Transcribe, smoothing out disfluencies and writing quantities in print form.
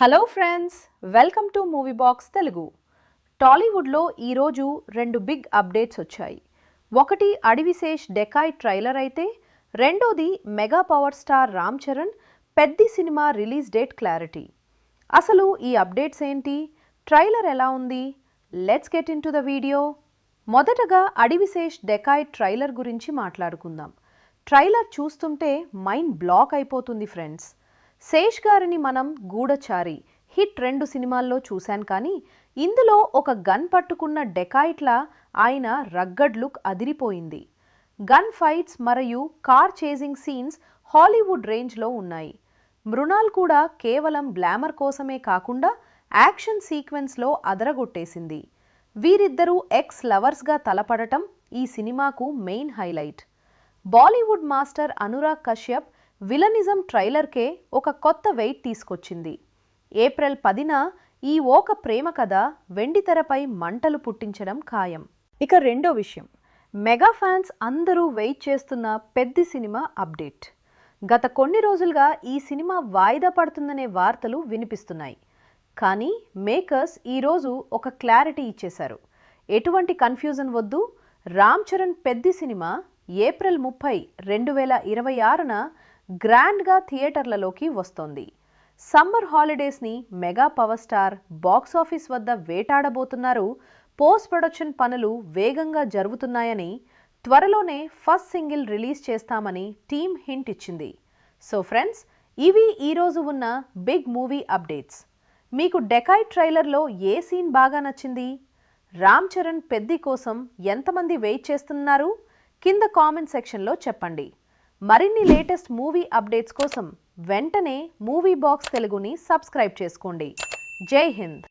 Hello friends, welcome to movie box Telugu. టాలీవుడ్లో ఈరోజు రెండు బిగ్ అప్డేట్స్ వచ్చాయి. ఒకటి అడివిశేష్ డెకాయ్ ట్రైలర్ అయితే, రెండోది mega power star Ram Charan Peddi cinema release date clarity. అసలు ఈ అప్డేట్స్ ఏంటి, ట్రైలర్ ఎలా ఉంది? Let's get in to the video. మొదటగా అడివిశేష్ డెకాయ్ ట్రైలర్ గురించి మాట్లాడుకుందాం. ట్రైలర్ చూస్తుంటే మైండ్ బ్లాక్ అయిపోతుంది ఫ్రెండ్స్. శేష్ గారిని మనం గూఢచారి హిట్ 2 సినిమాల్లో చూశాం, కానీ ఇందులో ఒక గన్ పట్టుకున్న డెకాయిట్లా ఆయన రగ్గడ్ లుక్ అదిరిపోయింది. గన్ ఫైట్స్ మరియు కార్ చేజింగ్ సీన్స్ హాలీవుడ్ రేంజ్లో ఉన్నాయి. మృణాల్ కూడా కేవలం గ్లామర్ కోసమే కాకుండా యాక్షన్ సీక్వెన్స్లో అదరగొట్టేసింది. వీరిద్దరూ ఎక్స్ లవర్స్గా తలపడటం ఈ సినిమాకు main highlight. Bollywood master Anurag Kashyap villainism ట్రైలర్కే ఒక కొత్త వెయిట్ తీసుకొచ్చింది. ఏప్రిల్ 10న ఈ ఓక ప్రేమ కథ వెండితెరపై మంటలు పుట్టించడం ఖాయం. ఇక రెండో విషయం, మెగా ఫ్యాన్స్ అందరూ వెయిట్ చేస్తున్న పెద్ది సినిమా అప్డేట్. గత కొన్ని రోజులుగా ఈ సినిమా వాయిదా పడుతుందనే వార్తలు వినిపిస్తున్నాయి, కానీ మేకర్స్ ఈరోజు ఒక క్లారిటీ ఇచ్చేశారు. ఎటువంటి కన్ఫ్యూజన్ వద్దు, రామ్ చరణ్ పెద్ది సినిమా ఏప్రిల్ 30, 2026న గ్రాండ్గా థియేటర్లలోకి వస్తోంది. సమ్మర్ హాలిడేస్ని మెగా పవర్ స్టార్ బాక్సాఫీస్ వద్ద వేటాడబోతున్నారు. పోస్ట్ ప్రొడక్షన్ పనులు వేగంగా జరుగుతున్నాయని, త్వరలోనే ఫస్ట్ సింగిల్ రిలీజ్ చేస్తామని టీమ్ హింట్ ఇచ్చింది. సో ఫ్రెండ్స్, ఇవి ఈరోజు ఉన్న బిగ్ మూవీ అప్డేట్స్. మీకు డెకాయ్ ట్రైలర్లో ఏ సీన్ బాగా నచ్చింది? రామ్ చరణ్ పెద్ది కోసం ఎంతమంది వెయిట్ చేస్తున్నారు? కింద కామెంట్ సెక్షన్లో చెప్పండి. మరిన్ని లేటెస్ట్ మూవీ అప్డేట్స్ కోసం వెంటనే మూవీ బాక్స్ తెలుగుని సబ్స్క్రైబ్ చేసుకోండి. జై హింద్.